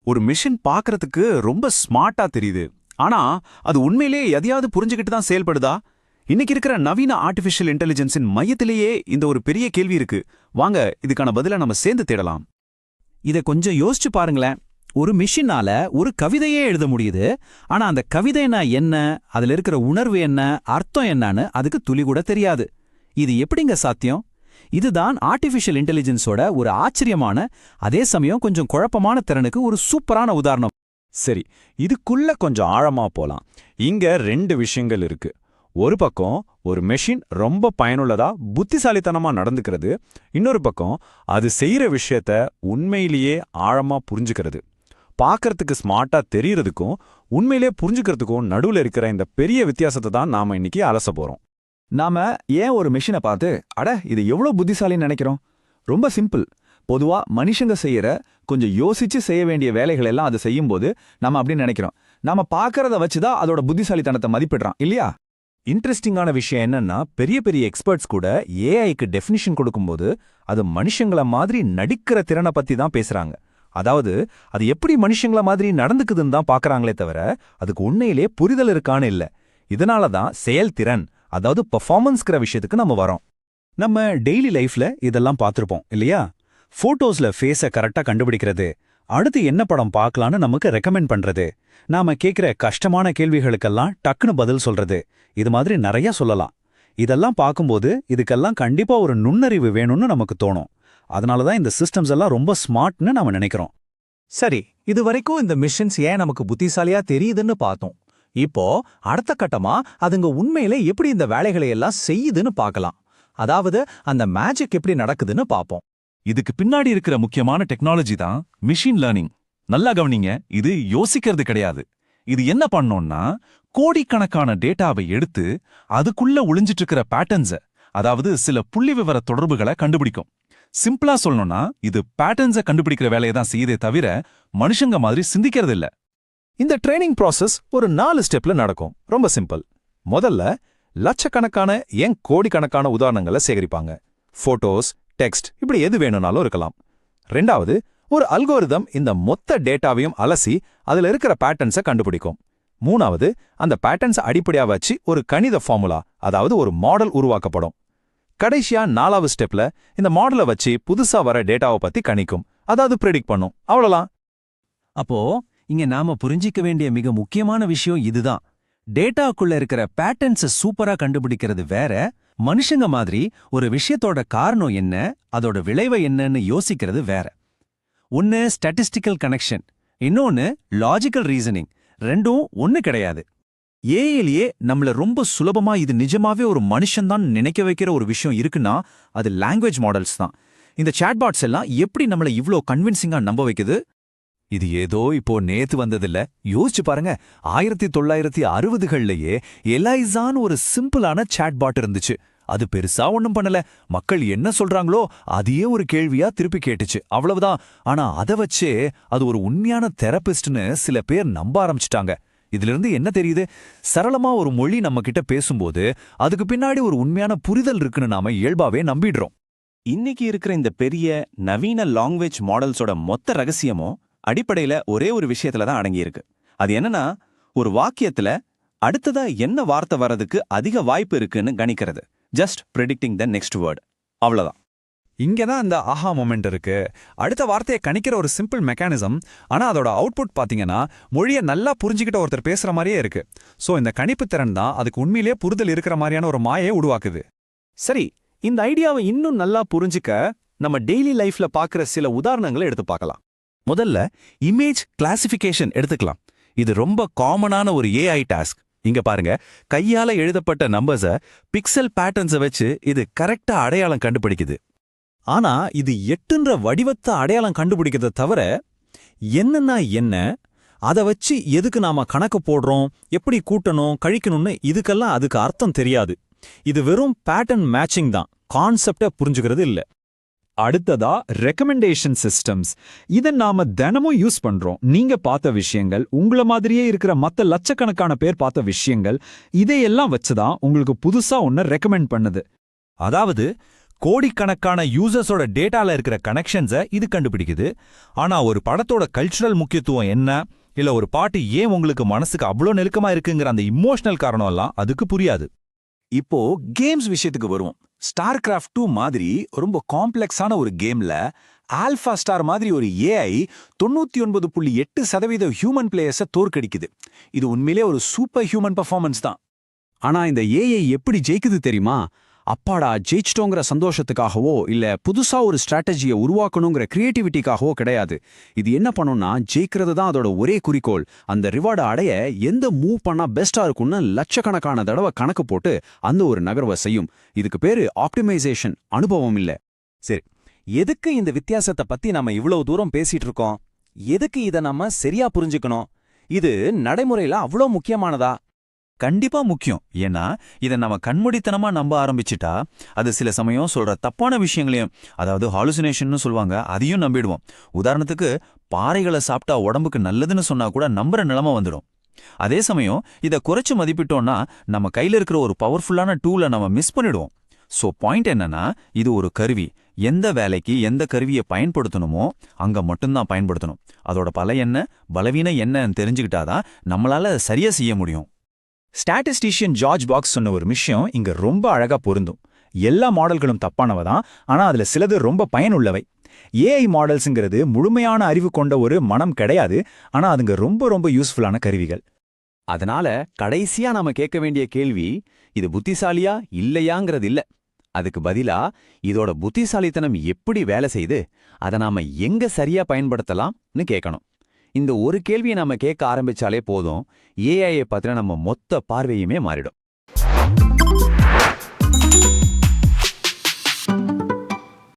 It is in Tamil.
ஒரு மிஷின் பார்க்கறதுக்கு ரொம்ப ஸ்மார்ட்டா தெரியுது. ஆனா அது உண்மையிலேயே எதையாவது புரிஞ்சுக்கிட்டு தான் செயல்படுதா? இன்னைக்கு இருக்கிற நவீன ஆர்டிஃபிஷியல் இன்டெலிஜென்ஸின் மையத்திலேயே இந்த ஒரு பெரிய கேள்வி இருக்கு. வாங்க இதுக்கான பதிலை நம்ம சேர்ந்து தேடலாம். இத கொஞ்சம் யோசிச்சு பாருங்களேன். ஒரு மிஷினால ஒரு கவிதையே எழுத முடியுது. ஆனா அந்த கவிதைனா என்ன, அதுல இருக்கிற உணர்வு என்ன, அர்த்தம் என்னன்னு அதுக்கு துளி கூட தெரியாது. இது எப்படிங்க சாத்தியம்? இதுதான் ஆர்டிஃபிஷியல் இன்டெலிஜென்ஸோட ஒரு ஆச்சரியமான, அதே சமயம் கொஞ்சம் குழப்பமான திறனுக்கு ஒரு சூப்பரான உதாரணம். சரி, இதுக்குள்ள கொஞ்சம் ஆழமா போலாம். இங்க 2 விஷயங்கள் இருக்கு. ஒரு பக்கம் ஒரு மெஷின் ரொம்ப பயனுள்ளதா புத்திசாலித்தனமா நடந்துக்கிறது. இன்னொரு பக்கம் அது செய்யற விஷயத்த உண்மையிலேயே ஆழமா புரிஞ்சுக்கிறது. பார்க்கறதுக்கு ஸ்மார்ட்டா தெரியறதுக்கும் உண்மையிலேயே புரிஞ்சுக்கிறதுக்கும் நடுவுல இருக்கிற இந்த பெரிய வித்தியாசத்தை தான் நாம இன்னைக்கு அலச போறோம். நாம ஏன் ஒரு மெஷினை பார்த்து அட இது எவ்வளோ புத்திசாலின்னு நினைக்கிறோம்? ரொம்ப சிம்பிள். பொதுவா மனுஷங்க செய்யற கொஞ்சம் யோசிச்சு செய்ய வேண்டிய வேலைகள் எல்லாம் அது செய்யும்போது நம்ம அப்படின்னு நினைக்கிறோம். நாம பார்க்கறத வச்சுதான் அதோட புத்திசாலித்தனத்தை மதிப்பிடுறான் இல்லையா? இன்ட்ரெஸ்டிங்கான விஷயம் என்னன்னா, பெரிய பெரிய எக்ஸ்பர்ட்ஸ் கூட ஏஐக்கு டெஃபினிஷன் கொடுக்கும்போது அது மனுஷங்கள மாதிரி நடிக்கிற திறனை பத்தி தான் பேசுறாங்க. அதாவது அது எப்படி மனுஷங்கள மாதிரி நடந்துக்குதுன்னு தான் பார்க்கறாங்களே தவிர அதுக்கு உண்மையிலேயே புரிதல் இருக்கான்னு இல்ல. இதனால தான் செயல்திறன், அதாவது பெர்ஃபார்மன்ஸ்ங்கிற விஷயத்துக்கு நம்ம வரோம். நம்ம டெய்லி லைஃப்ல இதெல்லாம் பார்த்திருப்போம் இல்லையா? போட்டோஸ்ல ஃபேஸை கரெக்டா கண்டுபிடிக்கிறது, அடுத்து என்ன படம் பார்க்கலான்னு நமக்கு ரெக்கமெண்ட் பண்றது, நாம கேட்கிற கஷ்டமான கேள்விகளுக்கெல்லாம் டக்குன்னு பதில் சொல்றது, இது மாதிரி நிறைய சொல்லலாம். இதெல்லாம் பார்க்கும்போது இதுக்கெல்லாம் கண்டிப்பா ஒரு நுண்ணறிவு வேணும்னு நமக்கு தோணும். அதனால தான் இந்த சிஸ்டம்ஸ் எல்லாம் ரொம்ப ஸ்மார்ட்னு நாம நினைக்கிறோம். சரி, இது வரைக்கும் இந்த மிஷின்ஸ் ஏன் நமக்கு புத்திசாலியா தெரியுதுன்னு பார்த்தோம். இப்போ அடுத்த கட்டமா அதுங்க உண்மையிலே எப்படி இந்த வேலைகளை எல்லாம் செய்யுதுன்னு பார்க்கலாம். அதாவது அந்த மேஜிக் எப்படி நடக்குதுன்னு பார்ப்போம். இதுக்கு பின்னாடி இருக்கிற முக்கியமான டெக்னாலஜி தான் மிஷின் லேர்னிங். நல்லா கவனிங்க, இது யோசிக்கிறது கிடையாது. இது என்ன பண்ணோம்னா, கோடிக்கணக்கான டேட்டாவை எடுத்து அதுக்குள்ள ஒளிஞ்சிட்டு இருக்கிற பேட்டர்ன்ஸை, அதாவது சில புள்ளி விவர தொடர்புகளை கண்டுபிடிக்கும். சிம்பிளா சொல்லணும்னா இது பேட்டர்ன்ஸை கண்டுபிடிக்கிற வேலையை தான் செய்யுதே தவிர மனுஷங்க மாதிரி சிந்திக்கிறது இல்ல. இந்த ட்ரைனிங் ப்ராசஸ் ஒரு 4 ஸ்டெப்ல நடக்கும். ரொம்ப சிம்பிள். முதல்ல லட்சக்கணக்கான ஏன் கோடிக்கணக்கான உதாரணங்களை சேகரிப்பாங்க. போட்டோஸ், டெக்ஸ்ட், இப்படி எது வேணும்னாலும் இருக்கலாம். ரெண்டாவது, ஒரு அல்கோரிதம் இந்த மொத்த டேட்டாவையும் அலசி அதுல இருக்கிற பேட்டர்ன்ஸை கண்டுபிடிக்கும். மூணாவது, அந்த பேட்டர்ன்ஸை அடிப்படையா வச்சு ஒரு கணித ஃபார்முலா, அதாவது ஒரு மாடல் உருவாக்கப்படும். கடைசியா 4வது ஸ்டெப்ல இந்த மாடலை வச்சு புதுசா வர டேட்டாவை பத்தி கணிக்கும், அதாவது ப்ரெடிக்ட் பண்ணும். அவ்வளவுதான். அப்போ இங்க நாம புரிஞ்சிக்க வேண்டிய மிக முக்கியமான விஷயம் இதுதான். டேட்டாக்குள்ள இருக்கிற பேட்டர்ன்ஸை சூப்பரா கண்டுபிடிக்கிறது வேற, மனுஷங்க மாதிரி ஒரு விஷயத்தோட காரணம் என்ன, அதோட விளைவை என்னன்னு யோசிக்கிறது வேற. ஒன்னு ஸ்டாட்டிஸ்டிக்கல் கனெக்ஷன், இன்னொன்னு லாஜிக்கல் ரீசனிங். ரெண்டும் ஒன்னு கிடையாது. ஏஐலயே நம்மள ரொம்ப சுலபமா இது நிஜமாவே ஒரு மனுஷன்தான் நினைக்க வைக்கிற ஒரு விஷயம் இருக்குன்னா அது லாங்குவேஜ் மாடல்ஸ் தான். இந்த சாட்பாட்ஸ் எல்லாம் எப்படி நம்மள இவ்ளோ கன்வின்சிங்கா நம்ப வைக்குது? இது ஏதோ இப்போ நேத்து வந்ததில்ல. யோசிச்சு பாருங்க, 1960கள்லயே எலைசான்னு ஒரு சிம்பிளான சாட்பாட் இருந்துச்சு. அது பெருசா ஒண்ணும் பண்ணல. மக்கள் என்ன சொல்றாங்களோ அதையே ஒரு கேள்வியா திருப்பி கேட்டுச்சு, அவ்வளவுதான். ஆனா அதை வச்சே அது ஒரு உண்மையான தெரபிஸ்ட்னு சில பேர் நம்ப ஆரம்பிச்சிட்டாங்க. இதுல இருந்து என்ன தெரியுது? சரளமா ஒரு மொழி நம்ம கிட்ட பேசும்போது அதுக்கு பின்னாடி ஒரு உண்மையான புரிதல் இருக்குன்னு நாம இயல்பாவே நம்பிடுறோம். இன்னைக்கு இருக்கிற இந்த பெரிய நவீன லாங்குவேஜ் மாடல்ஸோட மொத்த ரகசியமும் அடிப்படையில ஒரே ஒரு விஷயத்துல தான் அடங்கியிருக்கு. அது என்னன்னா, ஒரு வாக்கியத்துல அடுத்ததா என்ன வார்த்தை வர்றதுக்கு அதிக வாய்ப்பு இருக்குன்னு கணிக்கிறது. Just predicting the next word, அவ்வளவுதான். இங்கதான் அந்த ஆஹா மொமெண்ட் இருக்கு. அடுத்த வார்த்தையை கணிக்கிற ஒரு சிம்பிள் மெக்கானிசம். ஆனா அதோட அவுட்புட் பாத்தீங்கன்னா மொழியை நல்லா புரிஞ்சுக்கிட்ட ஒருத்தர் பேசுற மாதிரியே இருக்கு. சோ இந்த கணிப்பு திறன் தான் அதுக்கு உண்மையிலேயே புரிதல் இருக்கிற மாதிரியான ஒரு மாயை உருவாக்குது. சரி, இந்த ஐடியாவை இன்னும் நல்லா புரிஞ்சுக்க நம்ம டெய்லி லைஃப்ல பார்க்குற சில உதாரணங்களை எடுத்து பார்க்கலாம். முதல்ல இமேஜ் கிளாசிஃபிகேஷன் எடுத்துக்கலாம். இது ரொம்ப காமனான ஒரு ஏஐ டாஸ்க். இங்க பாருங்க, கையால எழுதப்பட்ட நம்பர்ஸ பிக்சல் பேட்டர்ன்ஸை வச்சு இது கரெக்டா அடையாளம் கண்டுபிடிக்குது. ஆனா இது 8ன்ற வடிவத்தை அடையாளம் கண்டுபிடிக்கிறத தவிர என்னன்னா என்ன, அதை வச்சு எதுக்கு நாம கணக்கு போடுறோம், எப்படி கூட்டணும் கழிக்கணும்னு இதுக்கெல்லாம் அதுக்கு அர்த்தம் தெரியாது. இது வெறும் பேட்டர்ன் மேட்சிங் தான், கான்செப்டை புரிஞ்சுக்கிறது இல்ல. அடுத்ததா ரெக்கமெண்டேஷன் சிஸ்டம்ஸ். இதை நாம தினமும் யூஸ் பண்றோம். நீங்க பார்த்த விஷயங்கள், உங்கள மாதிரியே இருக்கிற மத்த லட்சக்கணக்கான பேர் பார்த்த விஷயங்கள், இதையெல்லாம் வச்சுதான் உங்களுக்கு புதுசா ஒன்னு ரெக்கமெண்ட் பண்ணுது. அதாவது கோடிக்கணக்கான யூசர்ஸோட டேட்டால இருக்கிற கனெக்ஷன்ஸை இது கண்டுபிடிக்குது. ஆனா ஒரு படத்தோட கல்ச்சுரல் முக்கியத்துவம் என்ன, இல்ல ஒரு பாட்டு ஏன் உங்களுக்கு மனசுக்கு அவ்வளோ நெருக்கமா இருக்குங்கிற அந்த இமோஷனல் காரணம் எல்லாம் அதுக்கு புரியாது. இப்போ கேம்ஸ் விஷயத்துக்கு வருவோம். StarCraft 2 மாதிரி ரொம்ப காம்ப்ளெக்ஸான ஒரு கேம்ல ஆல்பா ஸ்டார் மாதிரி ஒரு ஏஐ 99.8% ஹியூமன் பிளேயர்ஸை தோற்கடிக்குது. இது உண்மையிலே ஒரு சூப்பர் ஹியூமன் பெர்ஃபார்மன்ஸ் தான். ஆனா இந்த ஏஐ எப்படி ஜெயிக்குது தெரியுமா? அப்பாடா ஜெயிச்சிட்டோங்கிற சந்தோஷத்துக்காகவோ இல்ல புதுசா ஒரு ஸ்ட்ராட்டஜியை உருவாக்கணுங்கிற கிரியேட்டிவிட்டிக்காகவோ கிடையாது. இது என்ன பண்ணும்னா ஜெயிக்கிறது தான் அதோட ஒரே குறிக்கோள். அந்த ரிவார்டை அடைய எந்த மூவ் பண்ணா பெஸ்டா இருக்கும்னு லட்சக்கணக்கான தடவை கணக்கு போட்டு அந்த ஒரு நகர்வை செய்யும். இதுக்கு பேரு ஆப்டிமைசேஷன், அனுபவம் இல்ல. சரி, எதுக்கு இந்த வித்தியாசத்தை பத்தி நாம இவ்வளவு தூரம் பேசிட்டு இருக்கோம்? எதுக்கு இத நாம சரியா புரிஞ்சுக்கணும்? இது நடைமுறையில அவ்வளோ முக்கியமானதா? கண்டிப்பா முக்கியம். ஏன்னா இதை நம்ம கண்மூடித்தனமா நம்ப ஆரம்பிச்சிட்டா அது சில சமயம் சொல்ற தப்பான விஷயங்களையும், அதாவது ஹாலுசினேஷன் சொல்லுவாங்க, அதையும் நம்பிடுவோம். உதாரணத்துக்கு பாறைகளை சாப்பிட்டா உடம்புக்கு நல்லதுன்னு சொன்னா கூட நம்புற நிலைமை வந்துடும். அதே சமயம் இதை குறைச்சு மதிப்பிட்டோம்னா நம்ம கையில இருக்கிற ஒரு பவர்ஃபுல்லான டூலை நம்ம மிஸ் பண்ணிடுவோம். ஸோ பாயிண்ட் என்னன்னா, இது ஒரு கருவி. எந்த வேலைக்கு எந்த கருவியை பயன்படுத்தணுமோ அங்க மட்டும்தான் பயன்படுத்தணும். அதோட பல என்ன, பலவீனம் என்னன்னு தெரிஞ்சுக்கிட்டாதான் நம்மளால அதை சரியா செய்ய முடியும். ஸ்டாட்டிஸ்டிஷியன் ஜார்ஜ் பாக்ஸ் சொன்ன ஒரு விஷயம் இங்க ரொம்ப அழகா பொருந்தும். எல்லா மாடல்களும் தப்பானவ தான், ஆனா அதுல சிலது ரொம்ப பயனுள்ளவை. ஏஐ மாடல்ஸுங்கிறது முழுமையான அறிவு கொண்ட ஒரு மனம் கிடையாது, ஆனா அதுங்க ரொம்ப ரொம்ப யூஸ்ஃபுல்லான கருவிகள். அதனால கடைசியா நாம கேட்க வேண்டிய கேள்வி இது புத்திசாலியா இல்லையாங்கிறது இல்ல. அதுக்கு பதிலா இதோட புத்திசாலித்தனம் எப்படி வேலை செய்து அதை நாம எங்க சரியா பயன்படுத்தலாம்னு கேட்கணும். இந்த ஒரு கேள்வியை நாம கேட்க ஆரம்பிச்சாலே போதும், ஏஐயை பத்தின நம்ம மொத்த பார்வையுமே மாறிடும்.